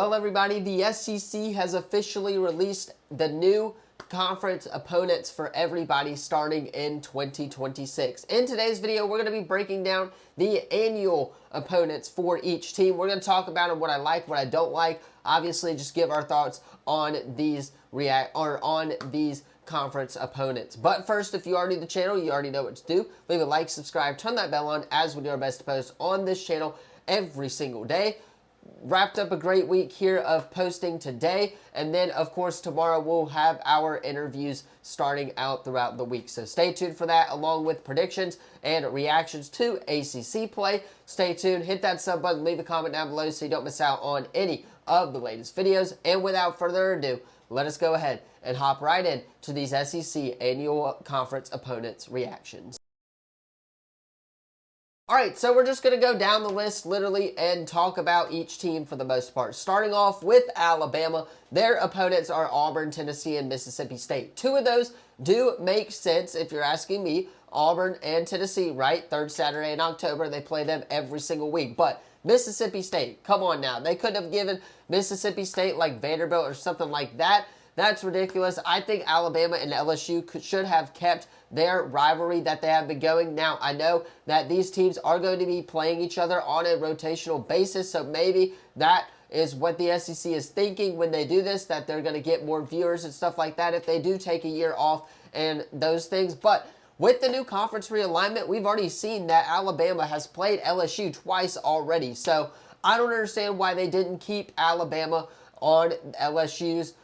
Well, everybody, the SEC has officially released the new conference opponents for everybody starting in 2026. In today's video, we're going to be breaking down the annual opponents for each team. We're going to talk about them, what I like, what I don't like. Obviously, just give our thoughts on these conference opponents. But first, if you are new to the channel, you already know what to do. Leave a like, subscribe, turn that bell on, as we do our best to post on this channel every single day. Wrapped up a great week here of posting today, and then of course tomorrow we'll have our interviews starting out throughout the week, so stay tuned for that, along with predictions and reactions to ACC play. Stay tuned, hit that sub button, leave a comment down below so you don't miss out on any of the latest videos. And without further ado, let us go ahead and hop right in to these SEC annual conference opponents reactions. All right, so we're just going to go down the list literally and talk about each team for the most part. Starting off with Alabama, their opponents are Auburn, Tennessee, and Mississippi State. Two of those do make sense if you're asking me. Auburn and Tennessee, right? Third Saturday in October, they play them every single week. But Mississippi State, come on now. They couldn't have given Mississippi State like Vanderbilt or something like that. That's ridiculous. I think Alabama and LSU should have kept their rivalry that they have been going. Now, I know that these teams are going to be playing each other on a rotational basis, so maybe that is what the SEC is thinking when they do this, that they're going to get more viewers and stuff like that if they do take a year off and those things. But with the new conference realignment, we've already seen that Alabama has played LSU twice already. So I don't understand why they didn't keep Alabama on LSU's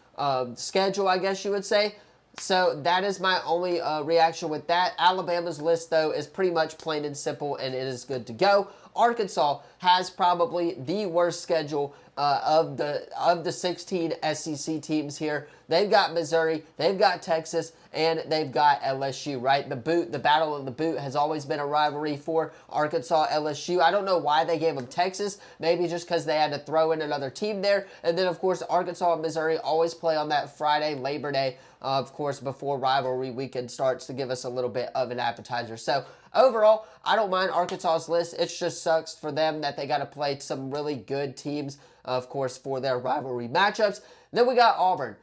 schedule, I guess you would say. So that is my only reaction with that. Alabama's list, though, is pretty much plain and simple, and it is good to go. Arkansas has probably the worst schedule of the 16 SEC teams here. They've got Missouri, they've got Texas, and they've got LSU, right? The Battle of the Boot has always been a rivalry for Arkansas, LSU. I don't know why they gave them Texas. Maybe just because they had to throw in another team there. And then, of course, Arkansas and Missouri always play on that Friday, Labor Day, of course, before rivalry weekend starts, to give us a little bit of an appetizer. So overall, I don't mind Arkansas's list. It just sucks for them that they got to play some really good teams, of course, for their rivalry matchups. Then we got Auburn.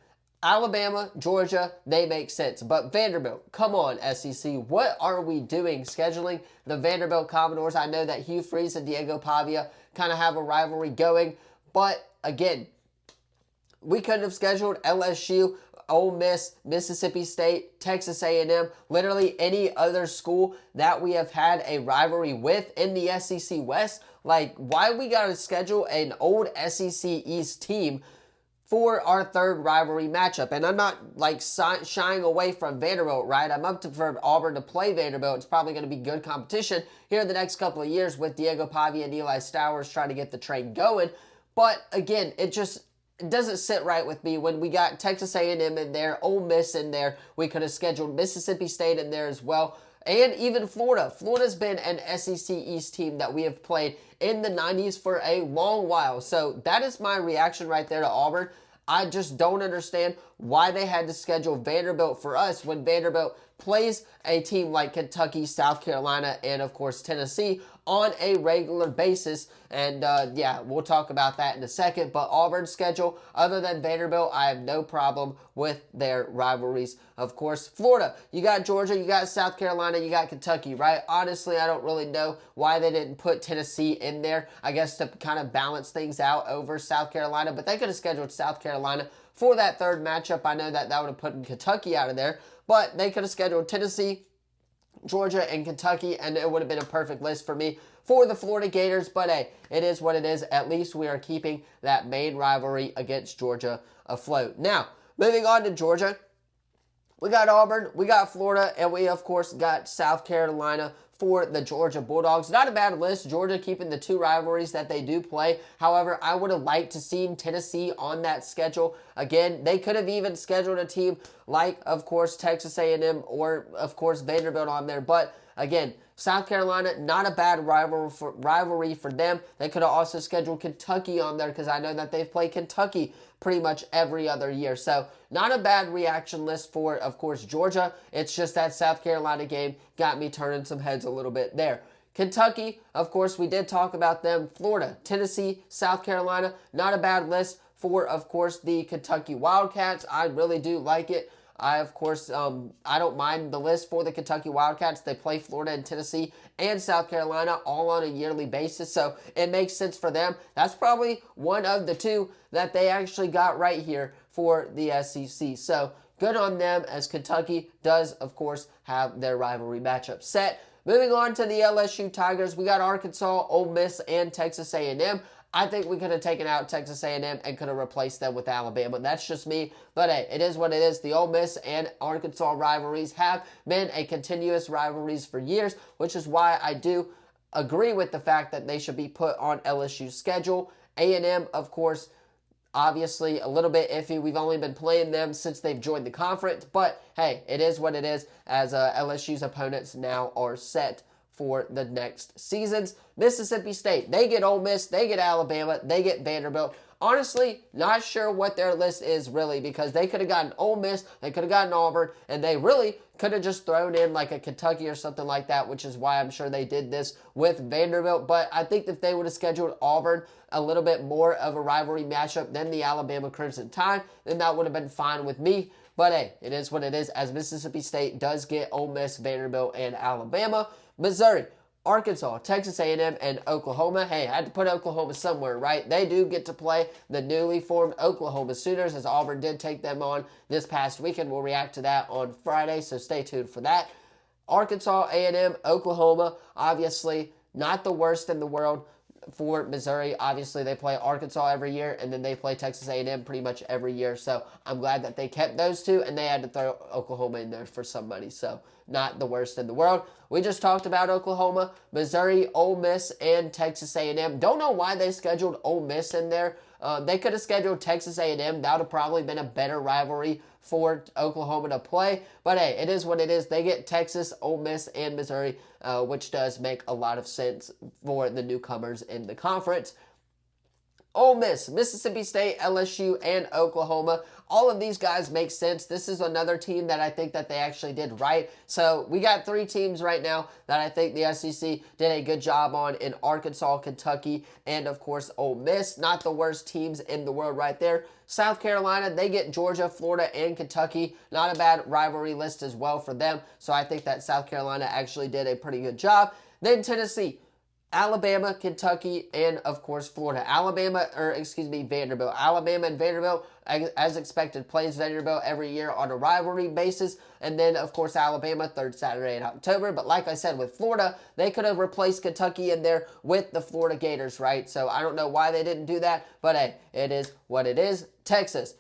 Alabama, Georgia, they make sense. But Vanderbilt, come on, SEC. What are we doing scheduling the Vanderbilt Commodores? I know that Hugh Freeze and Diego Pavia kind of have a rivalry going. But, again, we couldn't have scheduled LSU, Ole Miss, Mississippi State, Texas A&M, literally any other school that we have had a rivalry with in the SEC West. Like, why we got to schedule an old SEC East team for our third rivalry matchup? And I'm not like shying away from Vanderbilt, right? I'm up for Auburn to play Vanderbilt. It's probably going to be good competition here in the next couple of years with Diego Pavia and Eli Stowers trying to get the train going. But again, it doesn't sit right with me when we got Texas A&M in there, Ole Miss in there. We could have scheduled Mississippi State in there as well. And even Florida. Florida's been an SEC East team that we have played in the 90s for a long while. So that is my reaction right there to Auburn. I just don't understand why they had to schedule Vanderbilt for us when Vanderbilt plays a team like Kentucky, South Carolina, and of course Tennessee on a regular basis. And yeah, we'll talk about that in a second. But Auburn's schedule, other than Vanderbilt, I have no problem with their rivalries. Of course, Florida, you got Georgia, you got South Carolina, you got Kentucky, right? Honestly, I don't really know why they didn't put Tennessee in there. I guess to kind of balance things out over South Carolina. But they could have scheduled South Carolina for that third matchup. I know that would have put Kentucky out of there. But they could have scheduled Tennessee, Georgia, and Kentucky, and it would have been a perfect list for me for the Florida Gators. But hey, it is what it is. At least we are keeping that main rivalry against Georgia afloat. Now, moving on to Georgia, we got Auburn, we got Florida, and we, of course, got South Carolina for the Georgia Bulldogs. Not a bad list. Georgia keeping the two rivalries that they do play. However, I would have liked to see Tennessee on that schedule. Again, they could have even scheduled a team like, of course, Texas A&M or, of course, Vanderbilt on there. But, again, South Carolina, not a bad rivalry for them. They could have also scheduled Kentucky on there because I know that they've played Kentucky pretty much every other year. So not a bad reaction list for, of course, Georgia. It's just that South Carolina game got me turning some heads a little bit there. Kentucky, of course, we did talk about them. Florida, Tennessee, South Carolina, not a bad list. for, of course, the Kentucky Wildcats. I really do like it. I, of course, I don't mind the list for the Kentucky Wildcats. They play Florida and Tennessee and South Carolina all on a yearly basis, so it makes sense for them. That's probably one of the two that they actually got right here for the SEC. So good on them, as Kentucky does, of course, have their rivalry matchup set. Moving on to the LSU Tigers, we got Arkansas, Ole Miss, and Texas A&M. I think we could have taken out Texas A&M and could have replaced them with Alabama. That's just me. But hey, it is what it is. The Ole Miss and Arkansas rivalries have been a continuous rivalries for years, which is why I do agree with the fact that they should be put on LSU's schedule. A&M, of course, obviously a little bit iffy. We've only been playing them since they've joined the conference. But hey, it is what it is, as LSU's opponents now are set for the next seasons. Mississippi State, they get Ole Miss, they get Alabama, they get Vanderbilt. Honestly, not sure what their list is really, because they could have gotten Ole Miss, they could have gotten Auburn, and they really could have just thrown in like a Kentucky or something like that, which is why I'm sure they did this with Vanderbilt. But I think if they would have scheduled Auburn a little bit more of a rivalry matchup than the Alabama Crimson Tide, then that would have been fine with me. But hey, it is what it is, as Mississippi State does get Ole Miss, Vanderbilt, and Alabama. Missouri, Arkansas, Texas A&M, and Oklahoma. Hey, I had to put Oklahoma somewhere, right? They do get to play the newly formed Oklahoma Sooners, as Auburn did take them on this past weekend. We'll react to that on Friday, so stay tuned for that. Arkansas, A&M, Oklahoma, obviously not the worst in the world. For Missouri, obviously they play Arkansas every year, and then they play Texas A&M pretty much every year. So I'm glad that they kept those two, and they had to throw Oklahoma in there for somebody. So not the worst in the world. We just talked about Oklahoma, Missouri, Ole Miss, and Texas A&M. Don't know why they scheduled Ole Miss in there. They could have scheduled Texas A&M. That would have probably been a better rivalry for Oklahoma to play. But hey, it is what it is. They get Texas, Ole Miss, and Missouri, which does make a lot of sense for the newcomers in the conference. Ole Miss, Mississippi State, LSU, and Oklahoma. All of these guys make sense. This is another team that I think that they actually did right. So we got three teams right now that I think the SEC did a good job on in Arkansas, Kentucky, and of course Ole Miss. Not the worst teams in the world right there. South Carolina, they get Georgia, Florida, and Kentucky. Not a bad rivalry list as well for them. So I think that South Carolina actually did a pretty good job. Then Tennessee, Alabama, Kentucky, and of course Florida. Vanderbilt. Alabama and Vanderbilt, as expected, plays Vanderbilt every year on a rivalry basis. And then, of course, Alabama, third Saturday in October. But like I said, with Florida, they could have replaced Kentucky in there with the Florida Gators, right? So I don't know why they didn't do that, but hey, it is what it is. Texas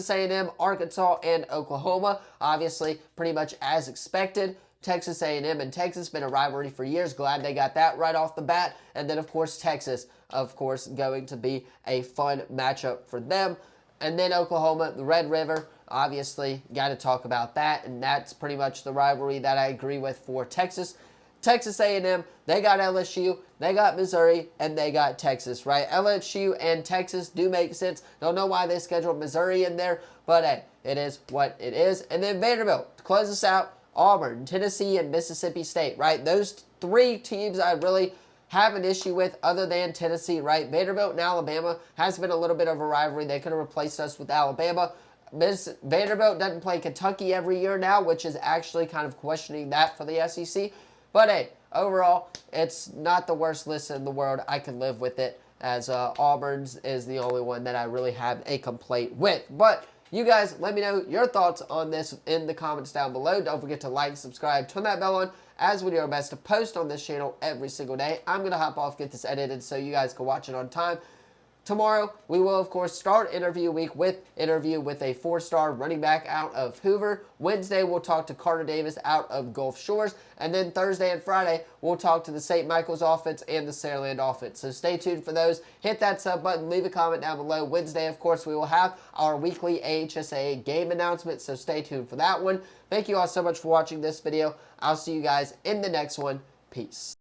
A&M, Arkansas, and Oklahoma. Obviously, pretty much as expected. Texas A&M and Texas, been a rivalry for years. Glad they got that right off the bat. And then, of course, Texas, of course, going to be a fun matchup for them. And then Oklahoma, the Red River, obviously, got to talk about that. And that's pretty much the rivalry that I agree with for Texas. Texas A&M, they got LSU, they got Missouri, and they got Texas, right? LSU and Texas do make sense. Don't know why they scheduled Missouri in there, but hey, it is what it is. And then Vanderbilt, to close us out, Auburn, Tennessee, and Mississippi State, right? Those three teams I really have an issue with other than Tennessee, right? Vanderbilt and Alabama has been a little bit of a rivalry. They could have replaced us with Alabama. Vanderbilt doesn't play Kentucky every year now, which is actually kind of questioning that for the SEC. But hey, overall, it's not the worst list in the world. I can live with it, as Auburn's is the only one that I really have a complaint with. But you guys, let me know your thoughts on this in the comments down below. Don't forget to like, subscribe, turn that bell on, as we do our best to post on this channel every single day. I'm going to hop off, get this edited so you guys can watch it on time. Tomorrow, we will, of course, start interview week with interview with a 4-star running back out of Hoover. Wednesday, we'll talk to Carter Davis out of Gulf Shores. And then Thursday and Friday, we'll talk to the St. Michael's offense and the Saraland offense. So stay tuned for those. Hit that sub button. Leave a comment down below. Wednesday, of course, we will have our weekly AHSA game announcement. So stay tuned for that one. Thank you all so much for watching this video. I'll see you guys in the next one. Peace.